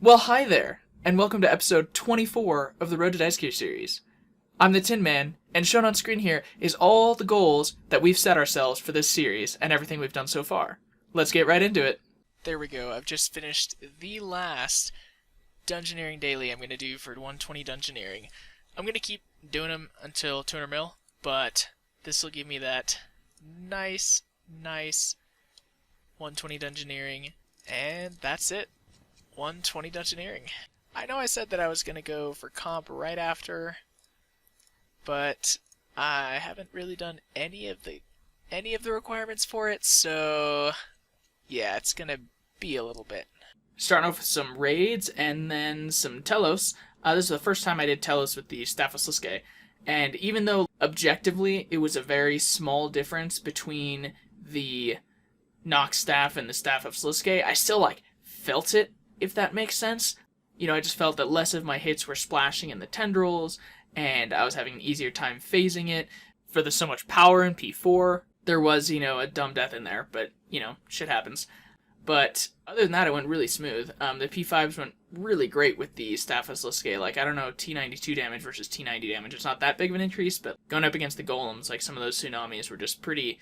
Well, hi there, and welcome to episode 24 of the Road to Dice Cube series. I'm the Tin Man, and shown on screen here is all the goals that we've set ourselves for this series and everything we've done so far. Let's get right into it. There we go. I've just finished the last Dungeoneering Daily I'm going to do for 120 Dungeoneering. I'm going to keep doing them until 200 mil, but this will give me that nice 120 Dungeoneering, and that's it. 120 Dungeoneering. I know I said that I was going to go for comp right after, but I haven't really done any of the requirements for it, so yeah, it's going to be a little bit. Starting off with some raids and then some Telos. This is the first time I did Telos with the Staff of Sliske, and even though objectively it was a very small difference between the Nox staff and the Staff of Sliske, I still felt it, if that makes sense. I just felt that less of my hits were splashing in the tendrils, and I was having an easier time phasing it. For the so much power in P4, there was, a dumb death in there, but, shit happens. But other than that, it went really smooth. The P5s went really great with the Staff of Sliske. I don't know, T92 damage versus T90 damage. It's not that big of an increase, but going up against the golems, some of those tsunamis were just pretty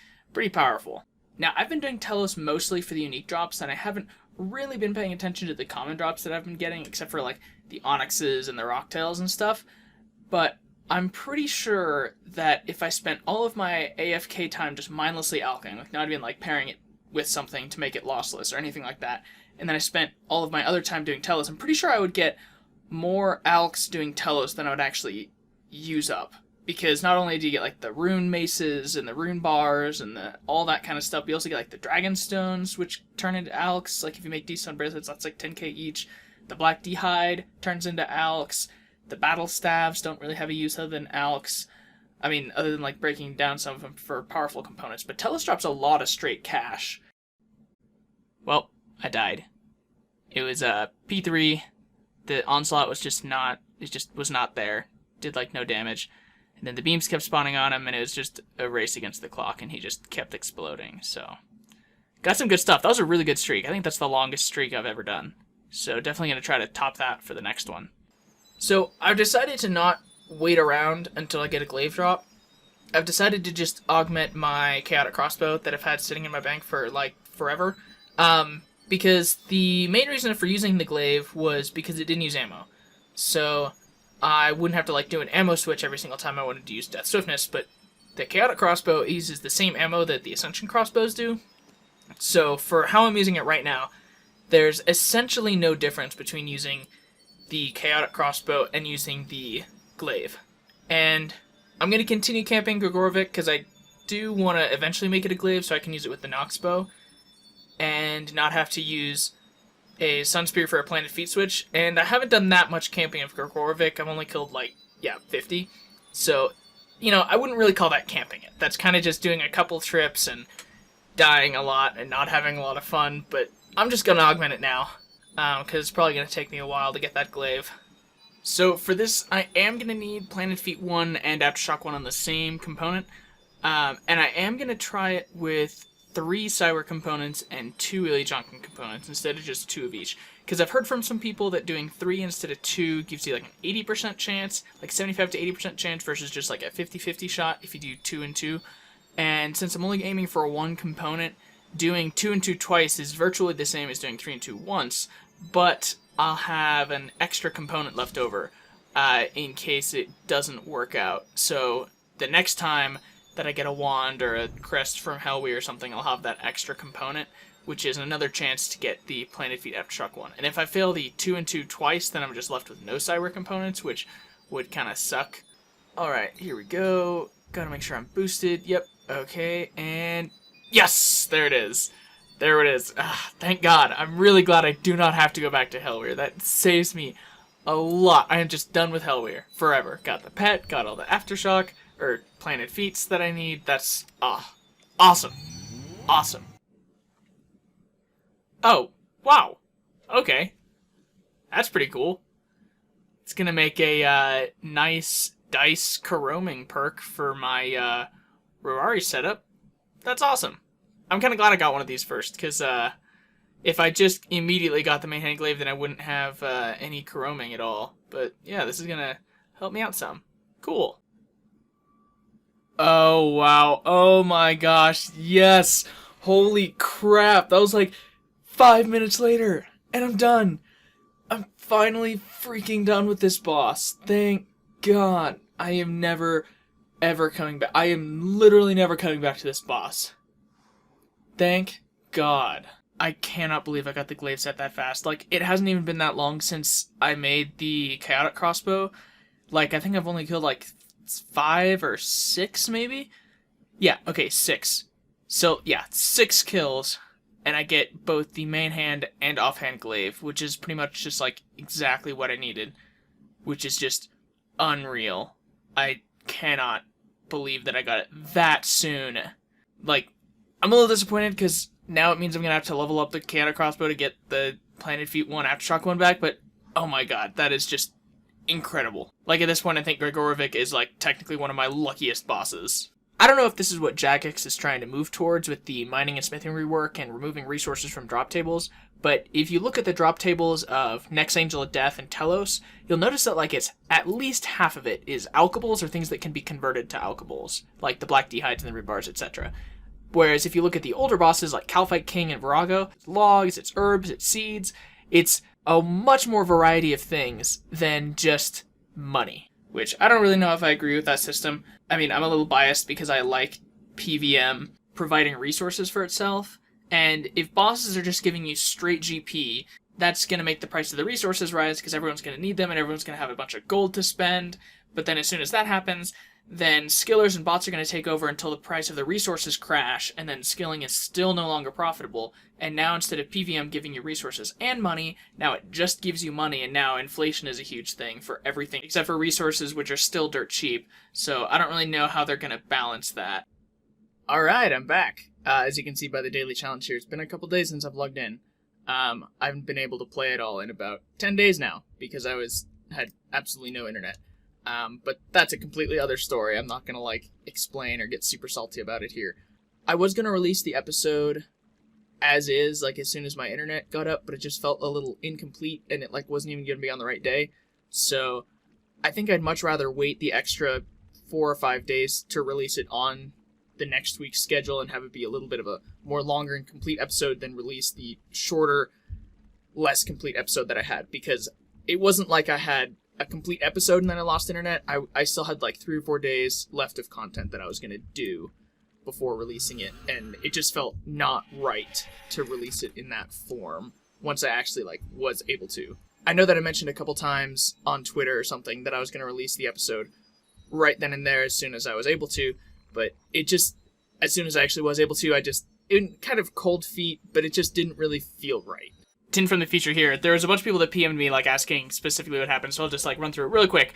powerful. Now, I've been doing Telos mostly for the unique drops, and I haven't really been paying attention to the common drops that I've been getting, except for the onyxes and the rocktails and stuff. But I'm pretty sure that if I spent all of my AFK time just mindlessly alching, not even pairing it with something to make it lossless or anything like that, and then I spent all of my other time doing Telos, I'm pretty sure I would get more alks doing Telos than I would actually use up. Because not only do you get the rune maces and the rune bars and all that kind of stuff, but you also get the dragon stones, which turn into alks. If you make D-stone bracelets, that's 10k each. The black D-hide turns into alks. The battle staves don't really have a use other than alks. I mean, other than breaking down some of them for powerful components. But Telos drops a lot of straight cash. Well, I died. It was P3. The onslaught was just not there. Did no damage. And then the beams kept spawning on him, and it was just a race against the clock, and he just kept exploding, so. Got some good stuff. That was a really good streak. I think that's the longest streak I've ever done. So definitely going to try to top that for the next one. So I've decided to not wait around until I get a glaive drop. I've decided to just augment my chaotic crossbow that I've had sitting in my bank for, forever. Because the main reason for using the glaive was because it didn't use ammo. So I wouldn't have to do an ammo switch every single time I wanted to use Death Swiftness, but the Chaotic Crossbow uses the same ammo that the Ascension Crossbows do. So for how I'm using it right now, there's essentially no difference between using the Chaotic Crossbow and using the glaive. And I'm going to continue camping Gregorovic because I do want to eventually make it a glaive so I can use it with the Nox bow and not have to use a Sun Spear for a planted feet switch, and I haven't done that much camping of Gregorovic. I've only killed 50. So, I wouldn't really call that camping it. That's kind of just doing a couple trips and dying a lot and not having a lot of fun, but I'm just going to augment it now, because it's probably going to take me a while to get that glaive. So for this, I am going to need Planted Feet 1 and Aftershock 1 on the same component, and I am going to try it with 3 Cyber components and 2 Illyjonkin components instead of just 2 of each. Because I've heard from some people that doing 3 instead of 2 gives you an 80% chance, 75 to 80% chance versus just a 50-50 shot if you do 2 and 2. And since I'm only aiming for 1 component, doing 2 and 2 twice is virtually the same as doing 3 and 2 once, but I'll have an extra component left over in case it doesn't work out. So the next time that I get a wand or a crest from Hellweir or something, I'll have that extra component, which is another chance to get the Planted Feet Aftershock 1. And if I fail the 2 and 2 twice, then I'm just left with no Cyber components, which would kind of suck. Alright, here we go. Gotta make sure I'm boosted. Yep, okay, and yes! There it is. There it is. Thank God. I'm really glad I do not have to go back to Hellweir. That saves me a lot. I am just done with Hellweir forever. Got the pet, got all the Aftershock, or Planted Feats that I need. That's, awesome. Awesome. Oh, wow. Okay. That's pretty cool. It's gonna make a, nice dice corroming perk for my, Rorari setup. That's awesome. I'm kind of glad I got one of these first, because, If I just immediately got the main hand glaive, then I wouldn't have any corroming at all. But yeah, this is gonna help me out some. Cool. Oh, wow. Oh my gosh. Yes. Holy crap. That was like 5 minutes later. And I'm done. I'm finally freaking done with this boss. Thank God. I am never, ever coming back. I am literally never coming back to this boss. Thank God. I cannot believe I got the glaive set that fast. Like, it hasn't even been that long since I made the chaotic crossbow. Like, I think I've only killed like 5 or 6 maybe? Yeah, okay, 6. So, yeah, 6 kills, and I get both the main hand and offhand glaive, which is pretty much just like exactly what I needed, which is just unreal. I cannot believe that I got it that soon. Like, I'm a little disappointed because now it means I'm going to have to level up the chaotic crossbow to get the Planted Feet 1 Aftershock one back, but oh my god, that is just incredible. Like, at this point, I think Gregorovic is, like, technically one of my luckiest bosses. I don't know if this is what Jagex is trying to move towards with the mining and smithing rework and removing resources from drop tables, but if you look at the drop tables of Nex Angel of Death and Telos, you'll notice that, like, it's at least half of it is alkables or things that can be converted to alkables, like the Black Dehides and the Rebars, etc. Whereas if you look at the older bosses like Calphite King and Virago, it's logs, it's herbs, it's seeds, it's a much more variety of things than just money. Which, I don't really know if I agree with that system. I mean, I'm a little biased because I like PVM providing resources for itself, and if bosses are just giving you straight GP, that's going to make the price of the resources rise because everyone's going to need them and everyone's going to have a bunch of gold to spend, but then as soon as that happens, then skillers and bots are going to take over until the price of the resources crash, and then skilling is still no longer profitable, and now instead of PVM giving you resources and money, now it just gives you money, and now inflation is a huge thing for everything, except for resources, which are still dirt cheap, so I don't really know how they're going to balance that. Alright, I'm back. As you can see by the daily challenge here, it's been a couple days since I've logged in. I haven't been able to play at all in about 10 days now, because I had absolutely no internet. But that's a completely other story. I'm not gonna, like, explain or get super salty about it here. I was gonna release the episode as is, like, as soon as my internet got up, but it just felt a little incomplete, and it, like, wasn't even gonna be on the right day. So, I think I'd much rather wait the extra 4 or 5 days to release it on the next week's schedule and have it be a little bit of a more longer and complete episode than release the shorter, less complete episode that I had, because it wasn't like I had a complete episode and then I lost internet. I still had like 3 or 4 days left of content that I was going to do before releasing it, and it just felt not right to release it in that form once I actually like was able to. I know that I mentioned a couple times on Twitter or something that I was going to release the episode right then and there as soon as I was able to, but it just, as soon as I actually was able to, it kind of cold feet, but it just didn't really feel right. Tin from the feature here, there was a bunch of people that PM'd me, like, asking specifically what happened, so I'll just, like, run through it really quick.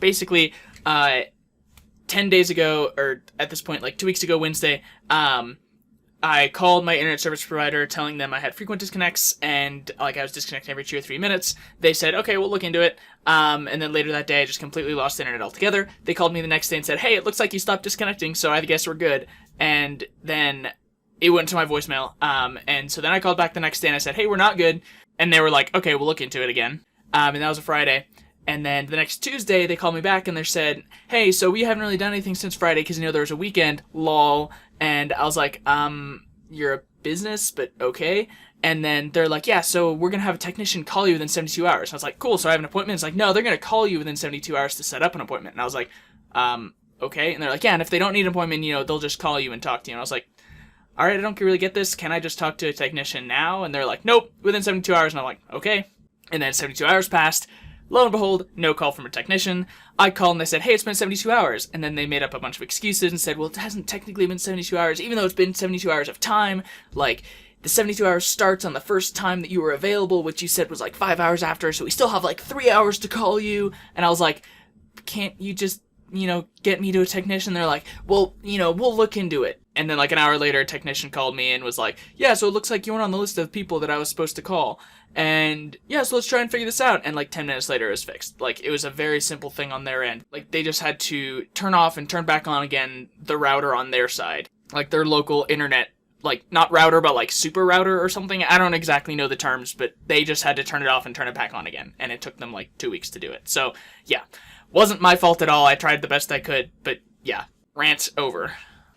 Basically, 10 days ago, or at this point, like, 2 weeks ago Wednesday, I called my internet service provider telling them I had frequent disconnects, and, like, I was disconnecting every 2 or 3 minutes. They said, okay, we'll look into it, and then later that day, I just completely lost internet altogether. They called me the next day and said, hey, it looks like you stopped disconnecting, so I guess we're good. And then it went to my voicemail, and so then I called back the next day and I said, hey, we're not good, and they were like, okay, we'll look into it again, and that was a Friday, and then the next Tuesday, they called me back and they said, hey, so we haven't really done anything since Friday, because, there was a weekend, lol, and I was like, you're a business, but okay, and then they're like, yeah, so we're gonna have a technician call you within 72 hours, and I was like, cool, so I have an appointment. It's like, no, they're gonna call you within 72 hours to set up an appointment, and I was like, okay, and they're like, yeah, and if they don't need an appointment, they'll just call you and talk to you, and I was like, alright, I don't really get this, can I just talk to a technician now? And they're like, nope, within 72 hours, and I'm like, okay. And then 72 hours passed, lo and behold, no call from a technician. I called and they said, hey, it's been 72 hours. And then they made up a bunch of excuses and said, well, it hasn't technically been 72 hours, even though it's been 72 hours of time. Like, the 72 hours starts on the first time that you were available, which you said was like 5 hours after, so we still have like 3 hours to call you. And I was like, can't you just, get me to a technician? They're like, well, we'll look into it. And then like an hour later, a technician called me and was like, yeah, so it looks like you weren't on the list of people that I was supposed to call. And yeah, so let's try and figure this out. And like 10 minutes later, it was fixed. Like, it was a very simple thing on their end. Like, they just had to turn off and turn back on again the router on their side. Like, their local internet like, not router, but like super router or something. I don't exactly know the terms, but they just had to turn it off and turn it back on again, and it took them like 2 weeks to do it. So, yeah, wasn't my fault at all. I tried the best I could, but yeah, rant over.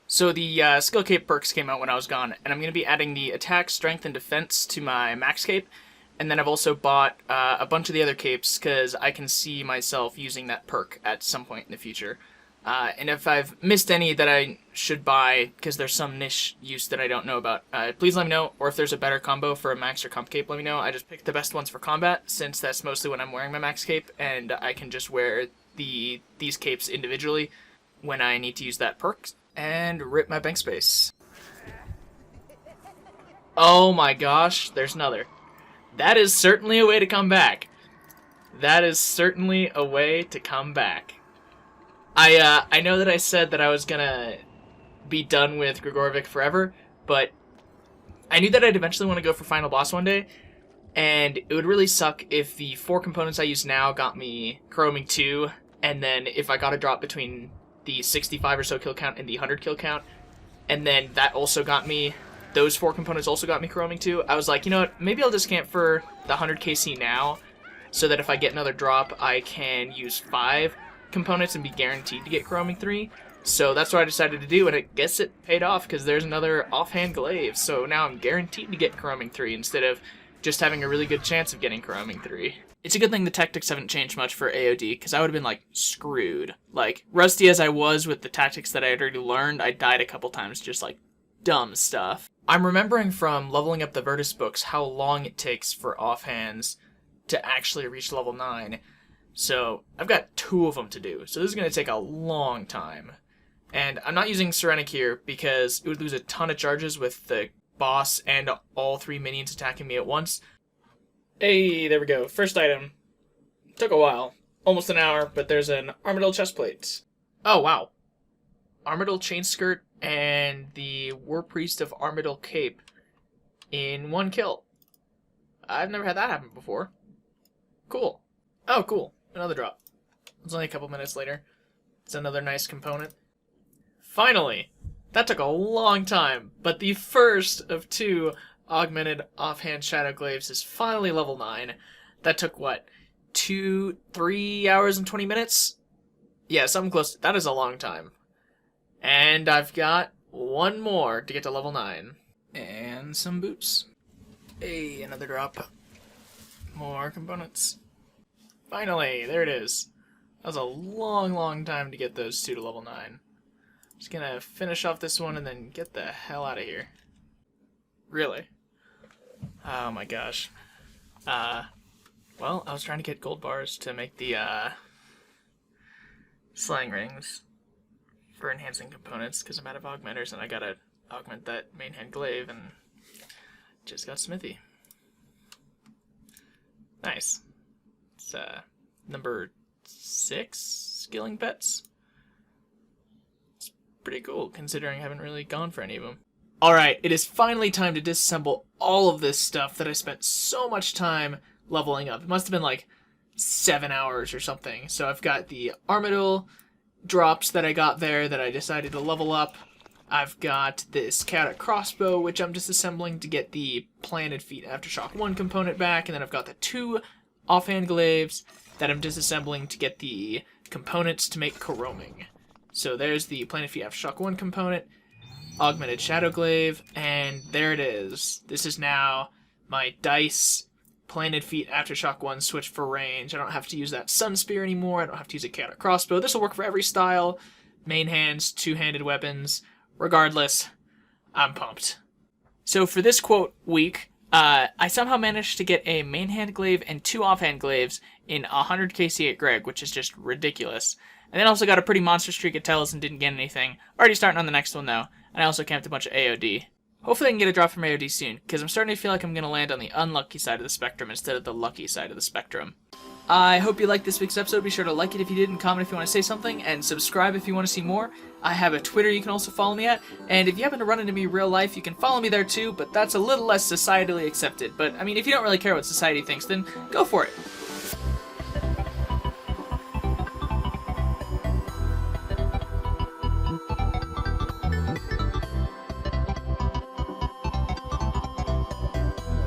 So the skill cape perks came out when I was gone, and I'm going to be adding the attack, strength, and defense to my max cape, and then I've also bought a bunch of the other capes, because I can see myself using that perk at some point in the future. And if I've missed any that I should buy, because there's some niche use that I don't know about, please let me know, or if there's a better combo for a max or comp cape, let me know. I just picked the best ones for combat, since that's mostly when I'm wearing my max cape, and I can just wear these capes individually when I need to use that perk, and rip my bank space. Oh my gosh, there's another. That is certainly a way to come back. That is certainly a way to come back. I know that I said that I was gonna be done with Gregorovic forever, but I knew that I'd eventually want to go for Final Boss one day, and it would really suck if the 4 components I use now got me chroming 2, and then if I got a drop between the 65 or so kill count and the 100 kill count, and then that also got me, those 4 components also got me chroming 2, I was like, you know what, maybe I'll just camp for the 100 KC now, so that if I get another drop, I can use 5 components and be guaranteed to get chroming 3. So that's what I decided to do, and I guess it paid off, because there's another offhand glaive, so now I'm guaranteed to get chroming 3 instead of just having a really good chance of getting chroming 3. It's a good thing the tactics haven't changed much for AOD, because I would have been, like, screwed. Like, rusty as I was with the tactics that I had already learned, I died a couple times just, like, dumb stuff. I'm remembering from leveling up the Virtus books how long it takes for offhands to actually reach level 9. So, I've got 2 of them to do, so this is going to take a long time. And I'm not using Serenic here because it would lose a ton of charges with the boss and all 3 minions attacking me at once. Hey, there we go. First item. Took a while. Almost an hour, but there's an Armadyl chestplate. Oh, wow. Armadyl chain skirt and the War Priest of Armadyl cape in 1 kill. I've never had that happen before. Cool. Oh, cool. Another drop. It's only a couple minutes later. It's another nice component. Finally! That took a long time, but the first of 2 augmented offhand shadow glaives is finally level 9. That took, what, 3 hours and 20 minutes? Yeah, something close. That is a long time. And I've got 1 more to get to level 9. And some boots. Hey, another drop. More components. Finally, there it is. That was a long, long time to get those 2 to level 9. Just gonna finish off this one and then get the hell out of here. Really? Oh my gosh. Well, I was trying to get gold bars to make the, slang rings for enhancing components, because I'm out of augmenters and I gotta augment that main hand glaive, and just got smithy. Nice. It's, number 6 skilling pets. It's pretty cool, considering I haven't really gone for any of them. Alright, it is finally time to disassemble all of this stuff that I spent so much time leveling up. It must have been like 7 hours or something. So I've got the Armadyl drops that I got there that I decided to level up. I've got this chaotic crossbow, which I'm disassembling to get the planted feet aftershock 1 component back, and then I've got the 2 offhand glaives that I'm disassembling to get the components to make Coroming. So there's the planted feet aftershock 1 component, augmented shadow glaive, and there it is. This is now my dice planted feet aftershock 1 switch for range. I don't have to use that sun spear anymore. I don't have to use a chaotic crossbow. This will work for every style. Main hands, 2-handed weapons. Regardless, I'm pumped. So for this quote week, I somehow managed to get a main hand glaive and 2 offhand glaives in 100 KC at Greg, which is just ridiculous. And then also got a pretty monster streak at Telos and didn't get anything. Already starting on the next one though, and I also camped a bunch of AOD. Hopefully I can get a drop from AOD soon, because I'm starting to feel like I'm going to land on the unlucky side of the spectrum instead of the lucky side of the spectrum. I hope you liked this week's episode. Be sure to like it if you did, and comment if you want to say something, and subscribe if you want to see more. I have a Twitter you can also follow me at, and if you happen to run into me in real life, you can follow me there too, but that's a little less societally accepted. But, I mean, if you don't really care what society thinks, then go for it.